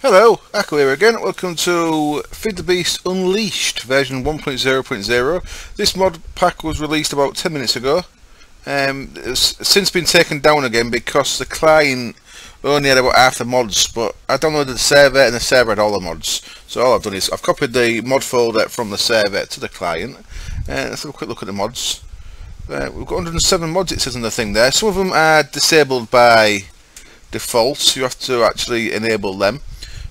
Hello, Echo here again. Welcome to Feed the Beast Unleashed version 1.0.0. This mod pack was released about 10 minutes ago. It's since been taken down again because the client only had about half the mods, but I downloaded the server and the server had all the mods. So all I've done is I've copied the mod folder from the server to the client. Let's have a quick look at the mods. We've got 107 mods, it says in the thing there. Some of them are disabled by default, so you have to actually enable them.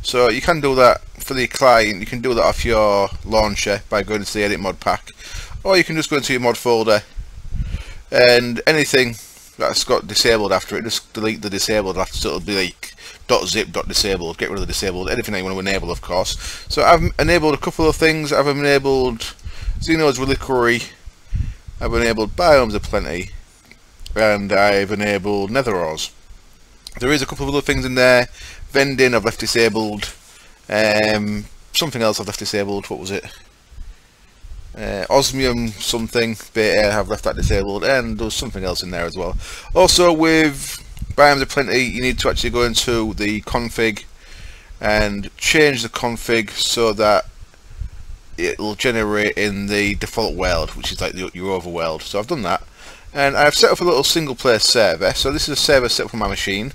So you can do that for the client, you can do that off your launcher by going into the edit mod pack, or you can just go into your mod folder and anything that's got disabled after it, just delete the disabled after, so it'll be like .zip, .disabled, get rid of the disabled, anything that you want to enable, of course. So I've enabled a couple of things. I've enabled Xeno's Reliquary, I've enabled Biomes of Plenty, and I've enabled Nether Ores. There is a couple of other things in there. Vending I've left disabled. Something else I've left disabled. What was it? Osmium something beta I've left that disabled, and there's something else in there as well. Also with Biomes of Plenty, you need to actually go into the config and change the config so that it'll generate in the default world, which is like your overworld. So I've done that, and I've set up a little single player server. So this is a server set up on my machine.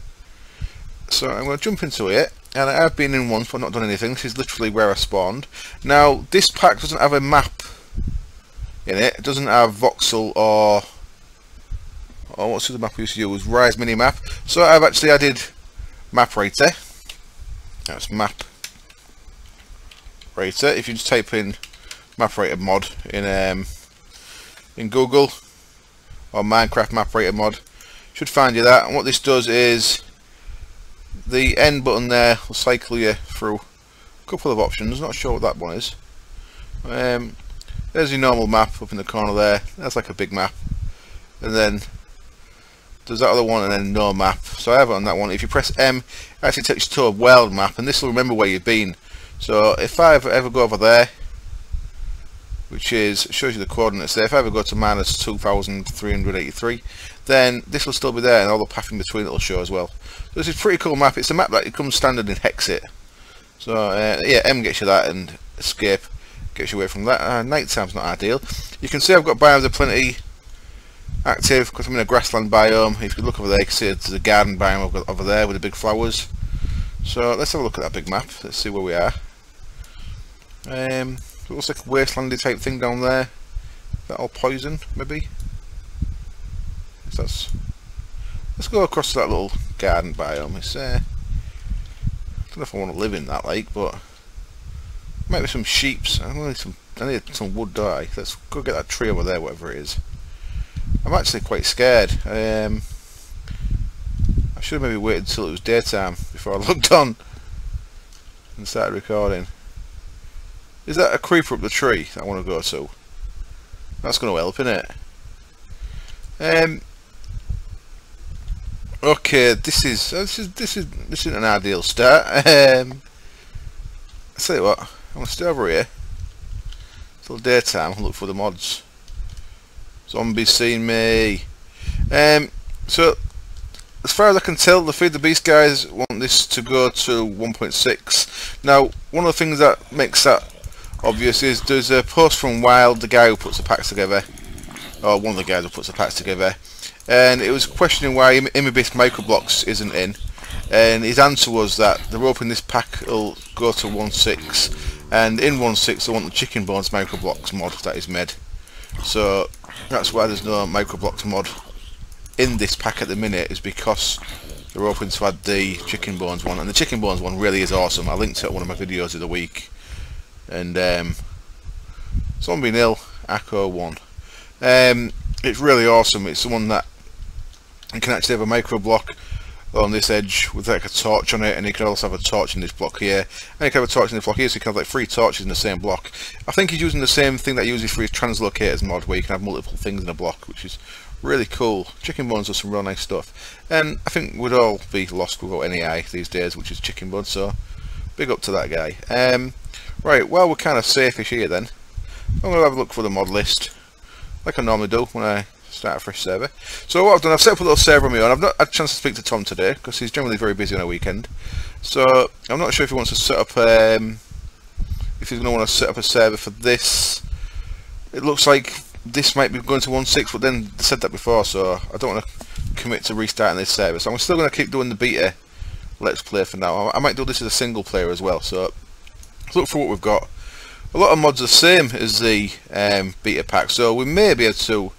So I'm going to jump into it, and I have been in once but not done anything. This is literally where I spawned. Now this pack doesn't have a map in it. It doesn't have voxel or what's the map we used to use? Rise mini map. So I've actually added map rater. That's map rater. If you just type in map rater mod in Google or Minecraft map rater mod, should find you that. And what this does is the end button there will cycle you through a couple of options. Not sure what that one is. There's your normal map up in the corner there. That's like a big map. And then there's that other one, and then no map. So I have it on that one. If you press M, it actually takes you to a world map, and this will remember where you've been. So if I ever go over there, which is, shows you the coordinates there, if I ever go to minus 2383, then this will still be there, and all the path in between it will show as well. So this is a pretty cool map. It's a map that comes standard in Hexit. So yeah, M gets you that, and escape gets you away from that. Night time's not ideal. You can see I've got Biomes of Plenty active because I'm in a grassland biome. If you look over there, you can see there's a garden biome over there with the big flowers. So let's have a look at that big map. Let's see where we are. It looks like a wastelandy type thing down there. Is that all poison, maybe? Let's go across to that little garden biome. It's I don't know if I want to live in that lake, but might be some sheeps. I need some wood dye. Let's go get that tree over there, whatever it is. I'm actually quite scared. I should have maybe waited until it was daytime before I logged on and started recording. Is that a creeper up the tree that I want to go to? That's going to help, isn't it? Okay, this isn't an ideal start. I'll tell you what, I'm going to stay over here till daytime and look for the mods. Zombies seen me. So as far as I can tell, the Feed the Beast guys want this to go to 1.6. Now, one of the things that makes that obvious is there's a post from Wild, the guy who puts the packs together, or one of the guys who puts the packs together, and it was questioning why Imibis Microblocks isn't in, and his answer was that they're hoping this pack will go to 1.6, and in 1.6 they want the Chicken Bones Microblocks mod that is made. So that's why there's no Microblocks mod in this pack at the minute, is because they're hoping to add the Chicken Bones one, and the Chicken Bones one really is awesome. I linked it at one of my videos of the week. And Zombie Nil Echo 1. It's really awesome. It's the one that you can actually have a micro block on this edge with like a torch on it, and you can also have a torch in this block here, and you can have a torch in this block here, so you can have like 3 torches in the same block. I think he's using the same thing that he uses for his translocators mod, where you can have multiple things in a block, which is really cool. Chicken Bones does some real nice stuff, and I think we'd all be lost without any eye these days, which is Chicken Bones, so big up to that guy. Right, well, we're kind of safe-ish here then. I'm going to have a look for the mod list, like I normally do when I start a fresh server. So what I've done, I've set up a little server on my own. I've not had a chance to speak to Tom today because he's generally very busy on a weekend. So I'm not sure if he wants to set up, if he's going to want to set up a server for this. It looks like this might be going to 1.6, but then they said that before, so I don't want to commit to restarting this server. So I'm still going to keep doing the beta let's play for now. I might do this as a single player as well. So look for what we've got. A lot of mods are the same as the beta pack, so we may be able to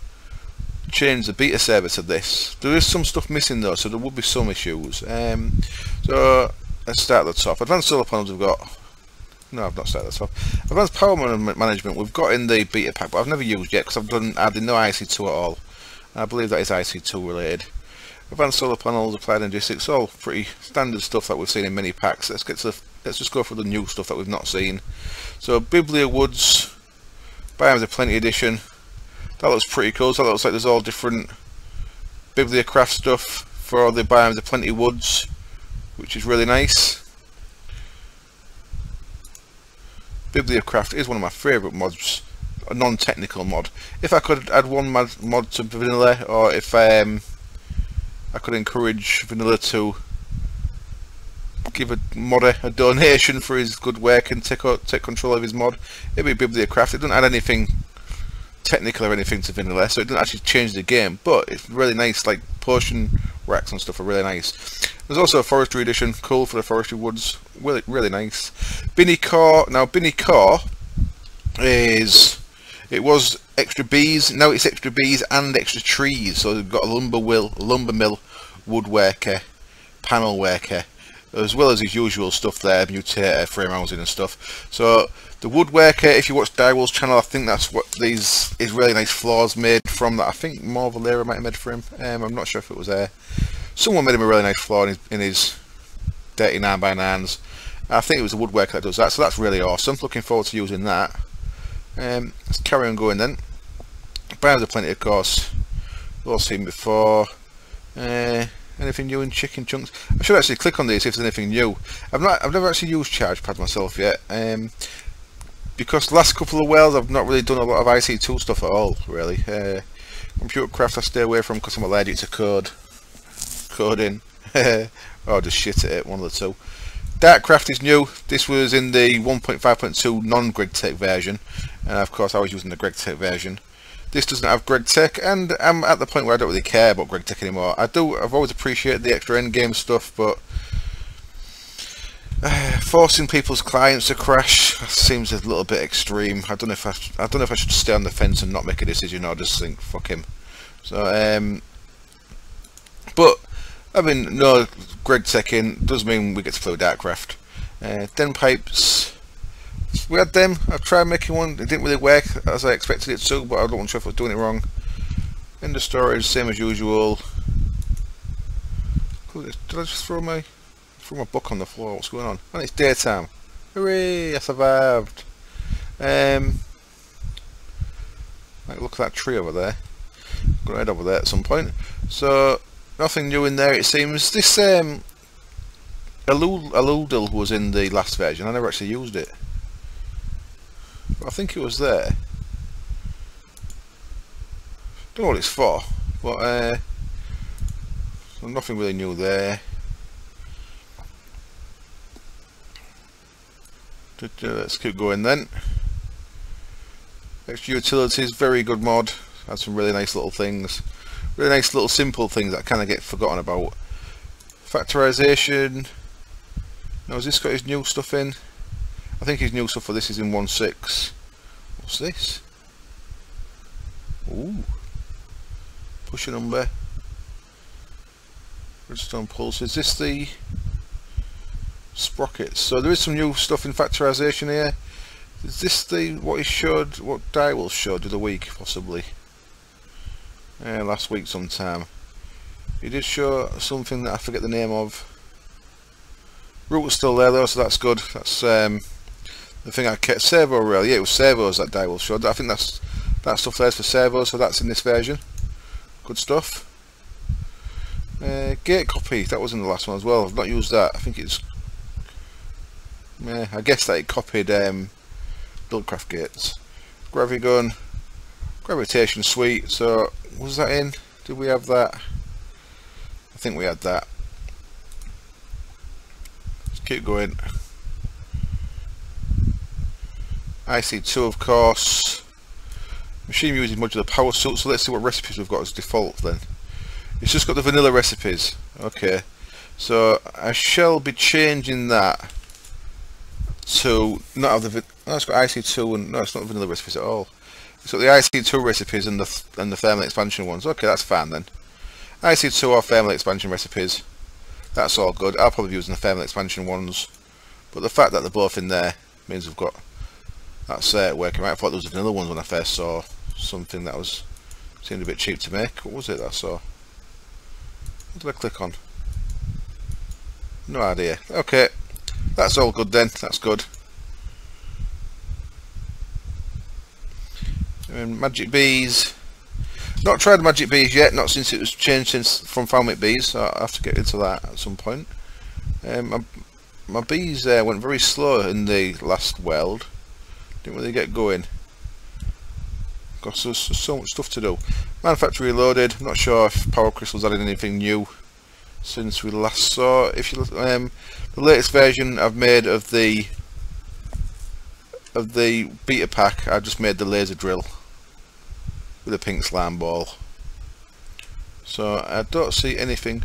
change the beta server to this. There is some stuff missing though, so there will be some issues. So let's start at the top. Advanced solar panels we've got. No, I've not started at the top. Advanced power management we've got in the beta pack, but I've never used yet because I've added no IC2 at all. I believe that is IC2 related. Advanced solar panels, applied energy, it's all pretty standard stuff that we've seen in many packs. Let's just go for the new stuff that we've not seen. So Biblia Woods, Biomes of Plenty edition. That looks pretty cool. So that looks like there's all different Bibliocraft stuff for all the Biomes of Plenty Woods, which is really nice. Bibliocraft is one of my favourite mods, a non-technical mod. If I could add one mod to vanilla, or if I could encourage vanilla to give a modder a donation for his good work and take control of his mod, it'd be Bibliocraft. It doesn't add anything technical or anything to vanilla, so it doesn't actually change the game, but it's really nice. Like potion racks and stuff are really nice. There's also a forestry edition, cool for the forestry woods, really nice. Binny Core, now Binny Core it was extra bees, now it's extra bees and extra trees. So we've got a lumber mill, woodworker, panel worker, as well as his usual stuff there, mutator, frame housing and stuff. So the woodworker, if you watch Direwolf's channel, I think that's what these is really nice floors made from. That I think more Valera might have made for him. I'm not sure if it was there. Someone made him a really nice floor in his dirty 9x9s. I think it was the woodworker that does that, so that's really awesome. Looking forward to using that. Let's carry on going then. Biomes of Plenty, of course. We've all seen before. Anything new in chicken chunks? I should actually click on these if there's anything new. I've never actually used ChargePad myself yet. Because the last couple of wells I've not really done a lot of IC2 stuff at all, really. Computer craft I stay away from because I'm allergic to coding. Or just shit at it, one of the two. Darkcraft is new. This was in the 1.5.2 non-GregTech version, and of course I was using the GregTech version. This doesn't have GregTech, and I'm at the point where I don't really care about GregTech anymore. I've always appreciated the extra endgame stuff, but forcing people's clients to crash seems a little bit extreme. I don't know if I should stay on the fence and not make a decision, or just think fuck him. So but having no GregTech in does mean we get to play with Darkcraft. Den pipes, we had them. I tried making one. It didn't really work as I expected it to, but I don't sure if I was doing it wrong. Ender storage, same as usual. Did I just throw my book on the floor? What's going on? And it's daytime. Hooray! I survived. Like, look at that tree over there. I'm gonna head over there at some point. So nothing new in there, it seems. This Aludel was in the last version. I never actually used it, but I think it was there. Don't know what it's for, but so nothing really new there. Let's keep going then. Extra utilities, very good mod. Had some really nice little things. Really nice little simple things that kind of get forgotten about. Factorization. Now has this got his new stuff in? I think his new stuff for this is in 1.6. What's this? Ooh. Push a number. Redstone pulse. Is this the sprockets? So there is some new stuff in factorization here. Is this what Direwolf showed the other week, possibly? Last week sometime. He did show something that I forget the name of. Root was still there though, so that's good. That's the thing I kept. Servo rail, yeah, it was servos that Direwolf showed. I think that stuff there's for servos, so that's in this version. Good stuff. Gate copy, that was in the last one as well. I've not used that. I think it's I guess that it copied Buildcraft gates. Gravity gun, gravitation suite. So Was that in? Did we have that? I think we had that. Let's keep going. IC2, of course. Machine using modular power suit. So let's see what recipes we've got as default then. It's just got the vanilla recipes. Okay. So I shall be changing that to not have the. No, it's got IC2 and no, it's not the vanilla recipes at all. It's got the IC2 recipes and the thermal expansion ones. Okay, that's fine then. IC2 or thermal expansion recipes. That's all good. I'll probably be using the thermal expansion ones, but the fact that they're both in there means we've got that's working right. I thought there was vanilla ones when I first saw something that seemed a bit cheap to make. What was it that I saw? What did I click on? No idea. Okay, that's all good then. That's good. And magic bees. Not tried magic bees yet. Not since it was changed from Falmic bees. So I'll have to get into that at some point. My bees went very slow in the last world. Didn't really get going. Because there's so much stuff to do. Manufacture reloaded. I'm not sure if Power Crystal's added anything new since we last saw. If you look, the latest version I've made of the beta pack, I just made the laser drill with a pink slime ball. So I don't see anything.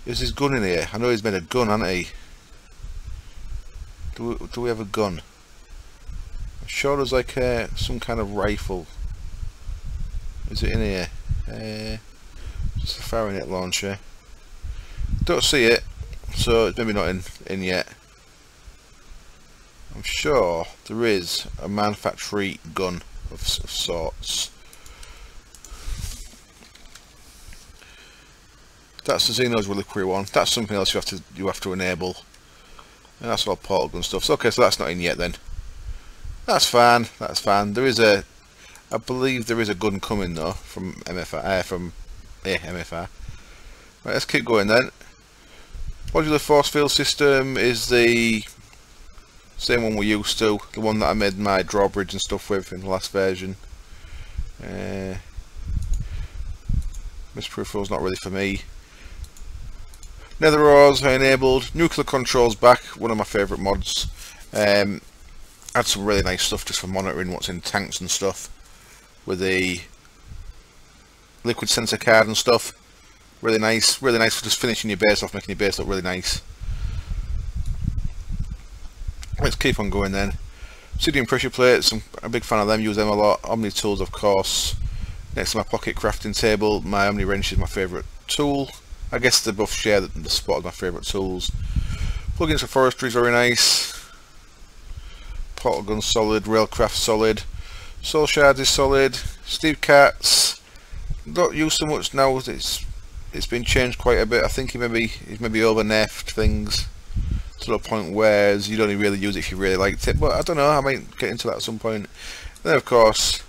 Is his gun in here? I know he's made a gun, hasn't he? Do we have a gun? I'm sure there's like some kind of rifle. Is it in here? Just a firing launcher. Don't see it, so it's maybe not in yet. I'm sure there is a manufactory gun of sorts. That's the Xeno's Reliquary one. That's something else you have to enable. And that's all portal gun stuff. So, okay, so that's not in yet then. That's fine. That's fine. There is I believe there is a gun coming though from MFR. MFR. Right, let's keep going then. Modular force field system is the same one we're used to. The one that I made my drawbridge and stuff with in the last version. Misproof rule's not really for me. Nether ores are enabled. Nuclear controls back. One of my favourite mods. Had some really nice stuff just for monitoring what's in tanks and stuff with the liquid sensor card and stuff. Really nice for just finishing your base off, making your base look really nice. Let's keep on going then. Obsidian pressure plates, I'm a big fan of them, use them a lot. Omni tools, of course. Next to my pocket crafting table, my Omni wrench is my favourite tool. I guess they both share the spot as my favourite tools. Plugins for forestry is very nice. Portal gun solid, railcraft solid, soul shards is solid. Steve Cats not used so much now. It's been changed quite a bit. I think he's maybe over nerfed things to the point where you'd only really use it if you really liked it. But I don't know. I might get into that at some point. Then of course,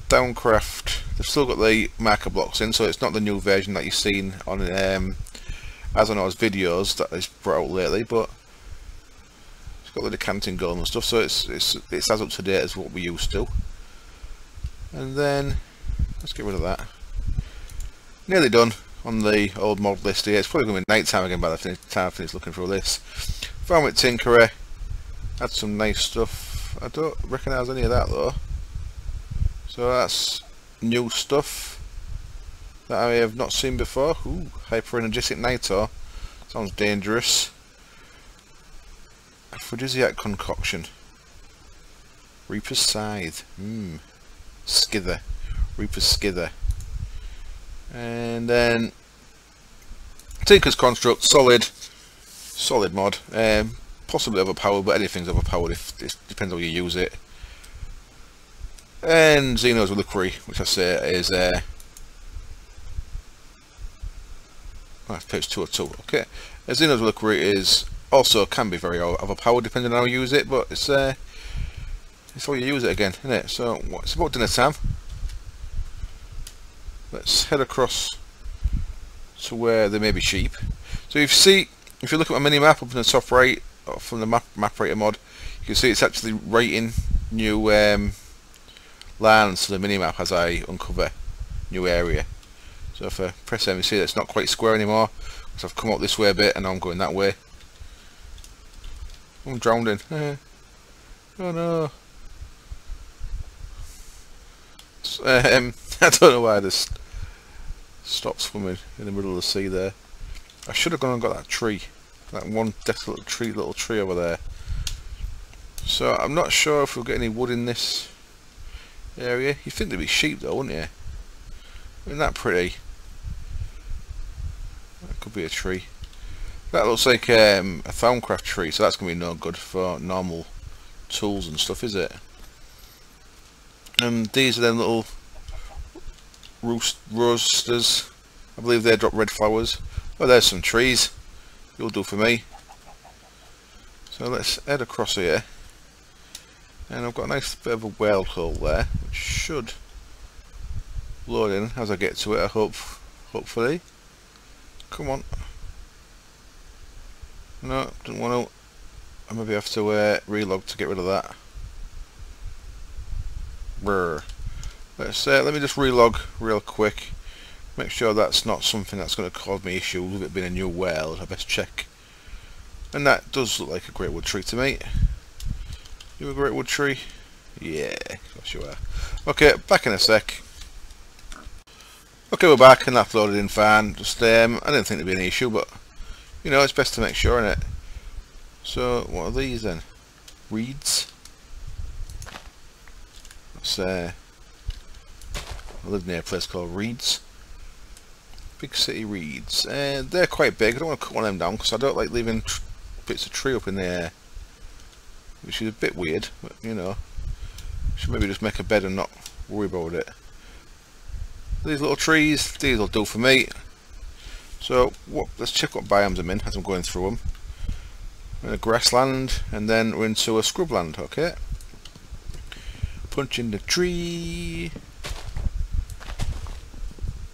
Downcraft. They've still got the marker blocks in, so it's not the new version that you've seen on as I know as videos that is brought out lately, but it's got the decanting gun and stuff, so it's as up to date as what we used to. And then let's get rid of that. Nearly done on the old mod list here. It's probably going to be night time again by the time I finish looking through this. Found with Tinkerer. Had some nice stuff. I don't recognise any of that though. So that's new stuff that I have not seen before. Ooh, hyper energetic nitro. Sounds dangerous. Aphrodisiac concoction. Reaper's scythe. Skither. Reaper's skither. And then Tinker's construct, solid mod. Possibly overpowered, but anything's overpowered if it depends how you use it. And Xeno's Reliquary, which I say is page 202. Okay, Xeno's Reliquary is also can be very overpowered depending on how you use it, but it's how you use it again, isn't it? So it's about dinner time. Let's head across to where there may be sheep. So if you look at my mini map up in the top right from the map writer mod, you can see it's actually writing new lands to the mini map as I uncover new area. So if I press M, you see that it's not quite square anymore, because I've come up this way a bit and now I'm going that way. I'm drowning. Oh no. I don't know why I just stopped swimming in the middle of the sea there. I should have gone and got that tree. That one desolate tree, little tree over there. So I'm not sure if we'll get any wood in this area. You'd think there'd be sheep though, wouldn't you? Isn't that pretty? That could be a tree. That looks like a Thaumcraft tree, so that's going to be no good for normal tools and stuff, is it? And these are them little roasters. I believe they drop red flowers. Oh, there's some trees. You'll do for me. So let's head across here. And I've got a nice bit of a whale hole there, which should load in as I get to it, I hope. Hopefully. Come on. No, didn't want to. I maybe have to relog to get rid of that. Brr. Let me just relog real quick. Make sure that's not something that's going to cause me issues with it being a new whale. I best check. And that does look like a great wood tree to me. You a great wood tree? Yeah, of course you are. Okay, back in a sec. Okay, we're back and that's loaded in fine. Just I didn't think there'd be any issue, but you know, it's best to make sure, innit? So what are these then? Reeds. That's I live near a place called Reeds. Big city reeds. They're quite big. I don't want to cut one of them down because I don't like leaving bits of tree up in the air, which is a bit weird, but you know, should maybe just make a bed and not worry about it. These little trees, these will do for me. So let's check what biomes I'm in as I'm going through them. We're in a grassland and then we're into a scrubland. Okay, punching the tree.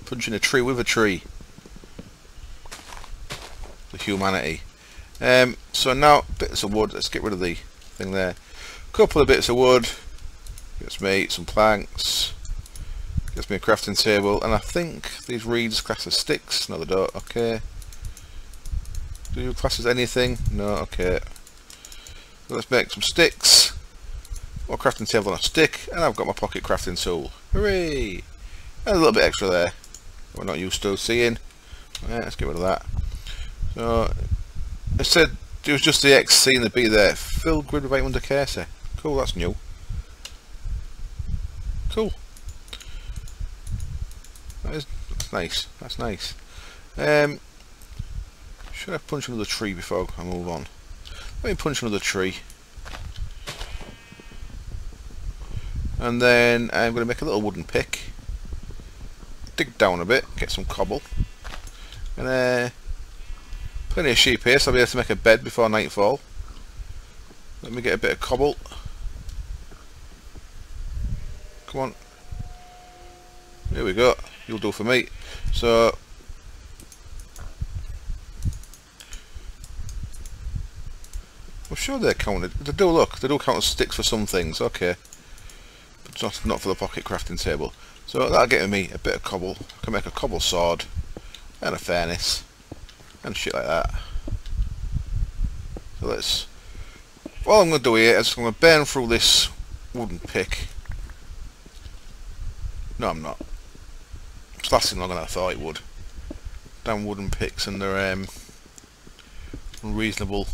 Punching a tree with a tree. The humanity. So now bits of wood. Let's get rid of the thing there. Couple of bits of wood. Gets me some planks. Gets me a crafting table. And I think these reeds class as sticks. No, they don't. Okay. Do you class as anything? No. Okay. So let's make some sticks. More crafting table on a stick, and I've got my pocket crafting tool. Hooray! And a little bit extra there. We're not used to seeing. Right, let's get rid of that. So it said it was just the X C and the B there. Filled grid with 800 Casey. Cool, that's new. Cool. That's nice. That's nice. Should I punch another tree before I move on? Let me punch another tree. And then I'm going to make a little wooden pick. Dig down a bit, get some cobble, and plenty of sheep here, so I'll be able to make a bed before nightfall. Let me get a bit of cobble. Come on. Here we go. You'll do for me. So I'm sure they're counted. They do look. They do count as sticks for some things. Okay, but not for the pocket crafting table. So that'll get me a bit of cobble. I can make a cobble sword and a furnace and shit like that. So let's. All I'm going to do here is I'm going to burn through this wooden pick. No, I'm not. It's lasting longer than I thought it would. Damn wooden picks and their unreasonable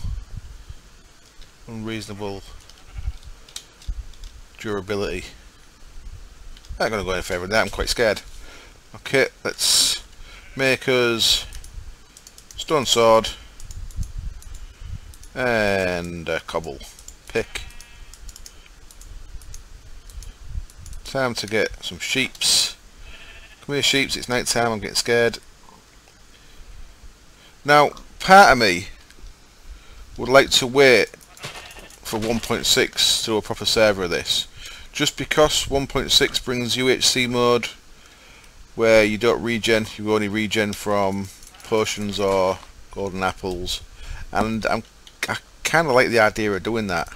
durability. I'm not going to go any further than that, I'm quite scared. Okay, let's make us stone sword and a cobble pick. Time to get some sheeps. Come here sheeps, it's night time, I'm getting scared. Now, part of me would like to wait for 1.6 to a proper server of this. Just because 1.6 brings UHC mode where you don't regen, you only regen from potions or golden apples, and I kind of like the idea of doing that,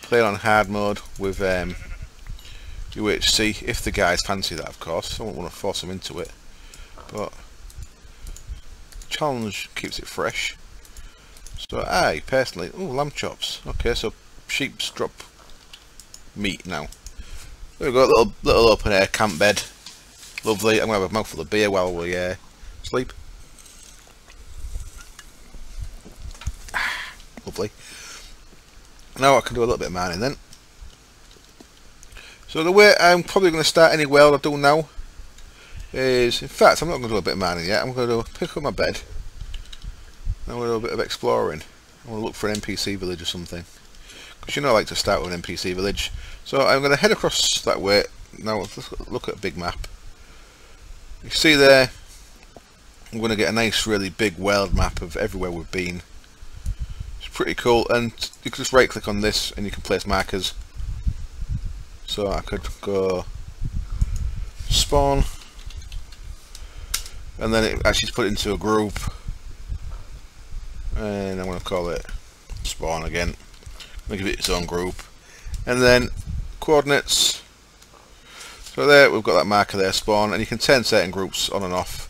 playing on hard mode with You wait to see if the guys fancy that, of course. I don't want to force them into it, but challenge keeps it fresh. So I personally, lamb chops. Okay, so sheep's drop meat now. There we go, little open air camp bed. Lovely. I'm gonna have a mouthful of beer while we sleep. Lovely. Now I can do a little bit of mining then. So the way I'm probably going to start any weld I do now is, in fact, I'm not going to do a bit of mining yet. I'm going to pick up my bed. I'm going to do a bit of exploring. I'm going to look for an NPC village or something, because you know I like to start with an NPC village. So I'm going to head across that way. Now let's look at a big map. You see there, I'm going to get a nice really big world map of everywhere we've been. It's pretty cool, and you can just right click on this and you can place markers. So I could go spawn, and then it actually put it into a group, and I'm going to call it spawn again. I'm going to give it its own group, and then coordinates. So there we've got that marker there, spawn, and you can turn certain groups on and off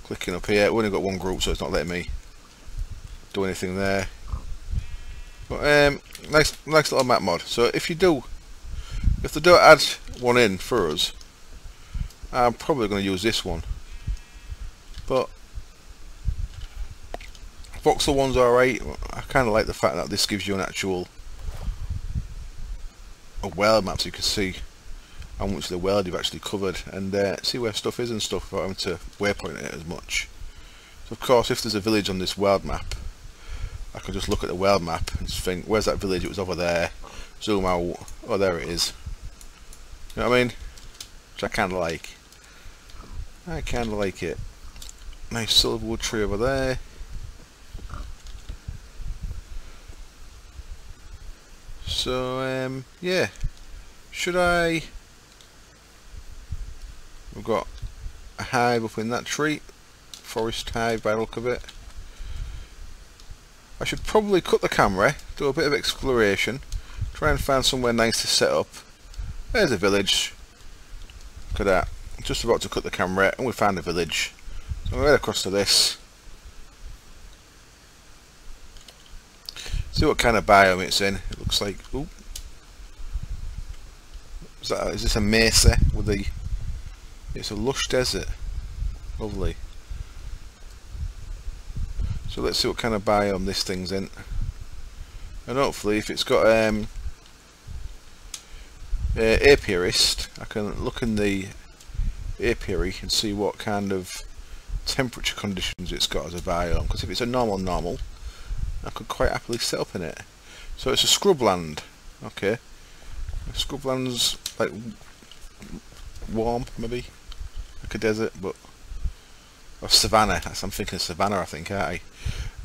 clicking up here. We've only got one group, so it's not letting me do anything there. But nice little map mod. So if they don't add one in for us, I'm probably going to use this one. But voxel one's alright. I kind of like the fact that this gives you an actual world map, so you can see how much of the world you've actually covered, and see where stuff is and stuff without having to waypoint it as much. So of course, if there's a village on this world map, I can just look at the world map and just think, where's that village? It was over there. Zoom out. Oh, there it is. You know what I mean? Which I kind of like. I kind of like it. Nice silverwood tree over there. So, yeah. Should I... We've got a hive up in that tree. Forest hive by the look of it. I should probably cut the camera, do a bit of exploration, try and find somewhere nice to set up. There's a village. Look at that. I'm just about to cut the camera and we found a village. So I'm going to head across to this. See what kind of biome it's in. It looks like... Ooh. Is this a mesa with the... It's a lush desert. Lovely. So let's see what kind of biome this thing's in. And hopefully if it's got apiarist, I can look in the apiary and see what kind of temperature conditions it's got as a biome. Because if it's a normal, I could quite happily set up in it. So it's a scrubland. Okay. Scrubland's like warm, maybe? Like a desert, but... Or savannah. I'm thinking savannah, I think, aren't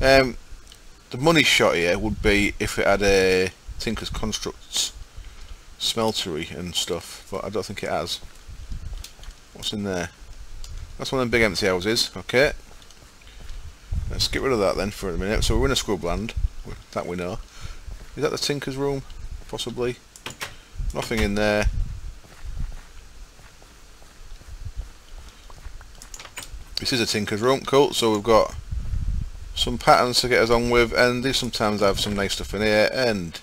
I? The money shot here would be if it had a Tinker's Constructs smeltery and stuff, but I don't think it has. What's in there? That's one of them big empty houses. Okay. Let's get rid of that then for a minute. So we're in a scrubland. That we know. Is that the Tinker's room? Possibly. Nothing in there. This is a Tinker's room, cool. So we've got some patterns to get us on with, and these sometimes have some nice stuff in here, and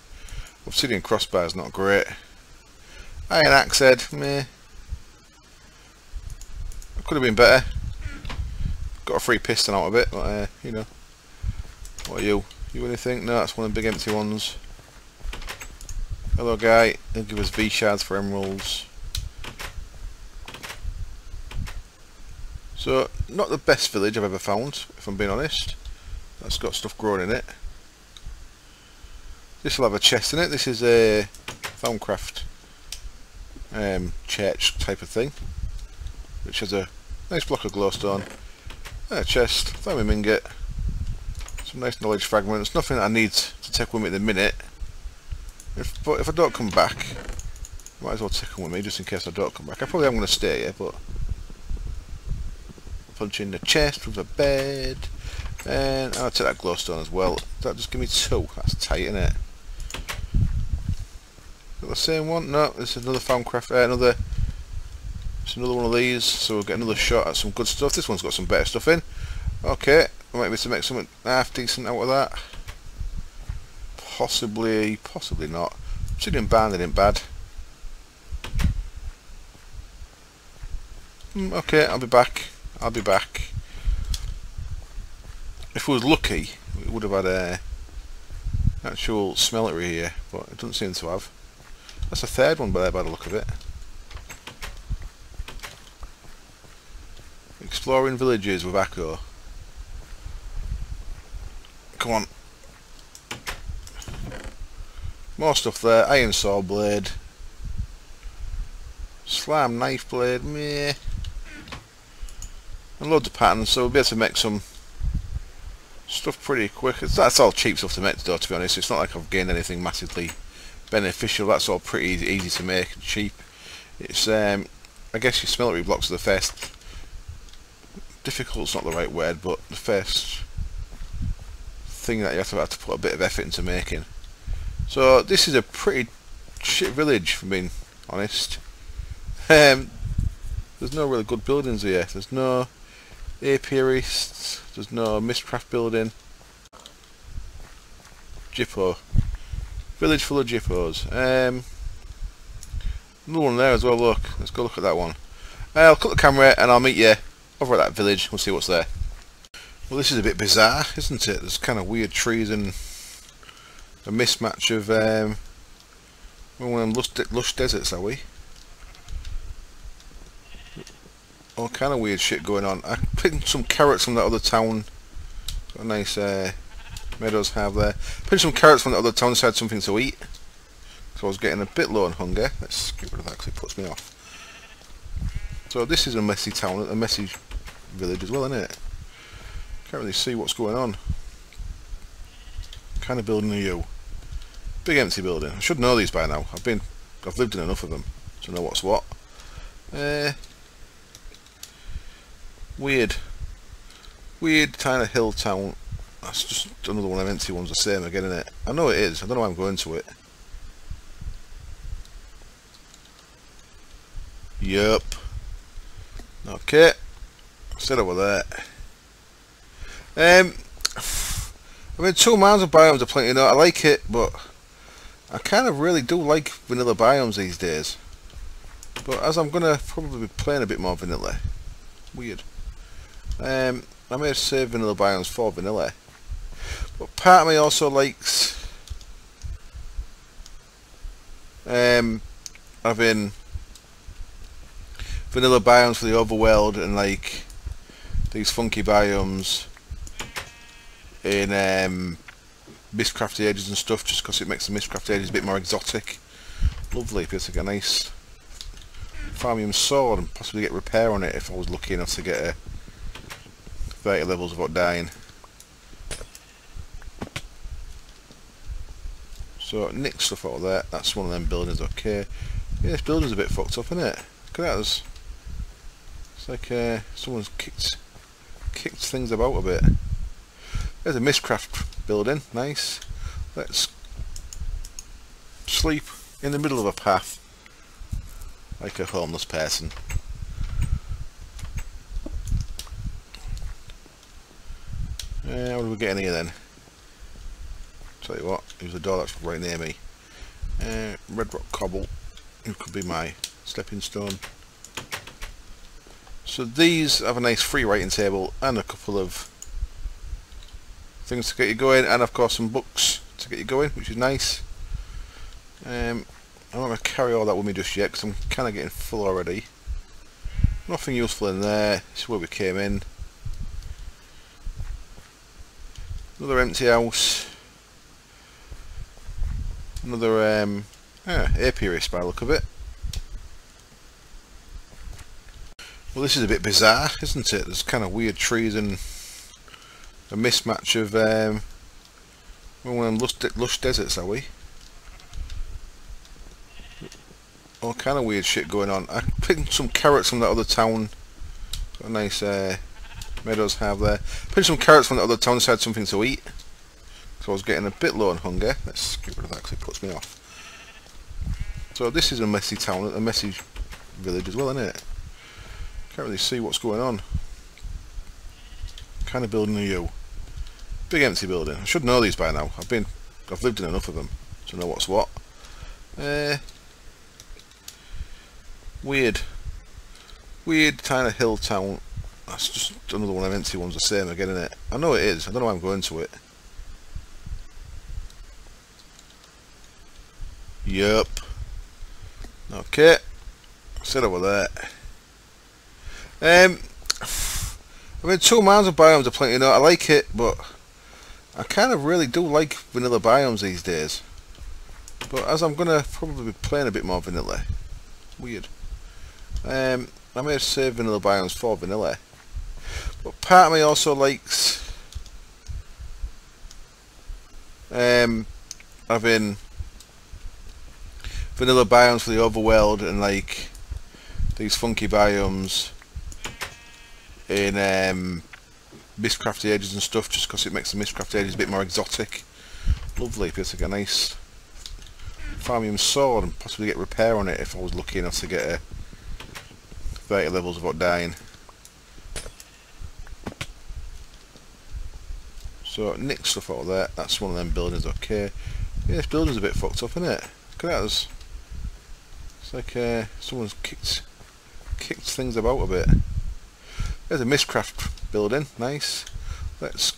obsidian crossbar is not great. Iron axe head, meh. Could have been better. Got a free piston out of it, but you know. What are you? You anything? No, that's one of the big empty ones. Hello guy, he'll give us V shards for emeralds. So, not the best village I've ever found, if I'm being honest. That's got stuff growing in it. This will have a chest in it. This is a Thaumcraft church type of thing, which has a nice block of glowstone, a chest, thermium ingot, some nice knowledge fragments. Nothing that I need to take with me at the minute. But if I don't come back, I might as well take them with me just in case I don't come back. I probably am going to stay here, but punch in the chest with a bed, and I'll take that glowstone as well. That just give me 2. That's tight, isn't it? the same one? No, this is another Farmcraft, it's another one of these, so we'll get another shot at some good stuff. This one's got some better stuff in. Okay, I might be able to make something half decent out of that. Possibly not. Obsidian Barn ain't bad. Okay, I'll be back. If we was lucky, we would have had a actual smeltery here, but it doesn't seem to have. That's the third one by the look of it. Exploring villages with Akko. Come on. More stuff there. Iron saw blade. Slime knife blade. Meh. And loads of patterns, so we'll be able to make some stuff pretty quick. That's all cheap stuff to make, though, to be honest. It's not like I've gained anything massively beneficial. That's all pretty easy to make and cheap. It's I guess your smeltery blocks are the first. Difficult's not the right word, but the first thing that you have to put a bit of effort into making. So this is a pretty shit village, if I'm being honest. There's no really good buildings here. There's no apiarists, there's no mistcraft building. Jippo. Village full of jippos. Another one there as well, look. Let's go look at that one. I'll cut the camera and I'll meet you over at that village. We'll see what's there. Well, this is a bit bizarre, isn't it? There's kind of weird trees and a mismatch of one of them lush deserts, are we? All kind of weird shit going on. I picked some carrots from that other town. Got a nice meadows have there. Picked some carrots from that other town, so I had something to eat. So I was getting a bit low on hunger. Let's get rid of that because it puts me off. So this is a messy town, a messy village as well, isn't it? Can't really see what's going on. What kind of building are you? Big empty building. I should know these by now. I've lived in enough of them to know what's what. Weird kind of hill town. That's just another one of them empty ones, the same again, isn't it? I know it is. I don't know why I'm going to it. Yup. Okay. Sit over there. I mean, 2 miles of biomes are plenty. You know, I like it, but I kind of really do like vanilla biomes these days. But as I'm gonna probably be playing a bit more vanilla. Weird. I may save vanilla biomes for vanilla, but part of me also likes having vanilla biomes for the overworld and like these funky biomes in Mistcraft ages and stuff, just because it makes the Mistcraft ages a bit more exotic. Lovely, if it's like a nice Farmium sword and possibly get repair on it if I was lucky enough to get a 30 levels without dying. So nick stuff out of there. That's one of them buildings. Okay, yeah, this building's a bit fucked up, isn't it? Look at that. It's like someone's kicked things about a bit. There's a Mistcraft building. Nice. Let's sleep in the middle of a path like a homeless person. What are we getting here then? Tell you what, there's a door that's right near me. Red rock cobble. It could be my stepping stone. So these have a nice free writing table and a couple of things to get you going, and of course some books to get you going, which is nice. I'm not going to carry all that with me just yet because I'm kind of getting full already. Nothing useful in there. This is where we came in. Another empty house. Another apiarist by the look of it. Well, this is a bit bizarre, isn't it? There's kind of weird trees and a mismatch of one of them lush deserts, are we? All kind of weird shit going on. I picked some carrots from that other town. Got a nice meadows have there. Picked some carrots from that other town, so I had something to eat. So I was getting a bit low on hunger. Let's get rid of that because it puts me off. So this is a messy town, a messy village as well, isn't it? Can't really see what's going on. What kind of building are you? Big empty building. I should know these by now. I've lived in enough of them to know what's what. Weird kind of hill town. That's just another one of them empty ones, the same again, isn't it? I know it is. I don't know why I'm going to it. Yup. Okay. Sit over there. I mean, 2 miles of biomes are plenty, you know. I like it, but I kind of really do like vanilla biomes these days. But as I'm gonna probably be playing a bit more vanilla. Weird. I may have saved vanilla biomes for vanilla. But part of me also likes having vanilla biomes for the overworld and like these funky biomes in Mistcraft Ages and stuff, just because it makes the Mistcraft Ages a bit more exotic. Lovely, if to get a nice Farmium sword and possibly get repair on it if I was lucky enough to get 30 levels without dying. So nick stuff out of there. That's one of them buildings. Okay, yeah, this building's a bit fucked up, isn't it? Look at that. It's like someone's kicked things about a bit. There's a Mistcraft building. Nice. Let's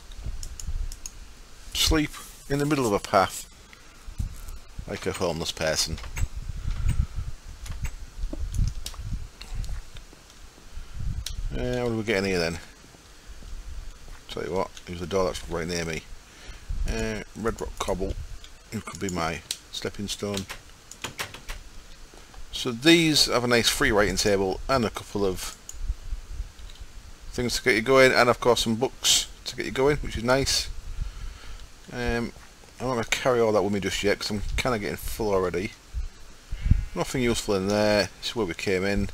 sleep in the middle of a path like a homeless person. What do we get in here then? Tell you what, here's a door that's right near me. Red rock cobble. It could be my stepping stone. So these have a nice free writing table and a couple of things to get you going, and of course some books to get you going, which is nice. I'm not going to carry all that with me just yet because I'm kind of getting full already. Nothing useful in there. This is where we came in.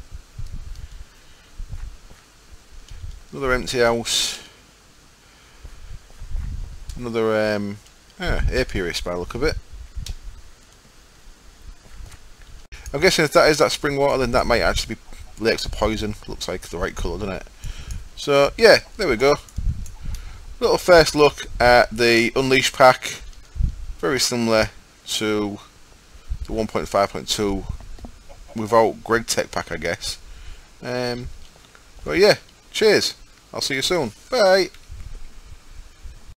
Another empty house. Another apiary by the look of it. I'm guessing if that is that spring water, then that might actually be lakes of poison. Looks like the right colour, doesn't it? So yeah, there we go. Little first look at the Unleashed pack. Very similar to the 1.5.2 without Greg Tech pack, I guess. But yeah, cheers. I'll see you soon. Bye.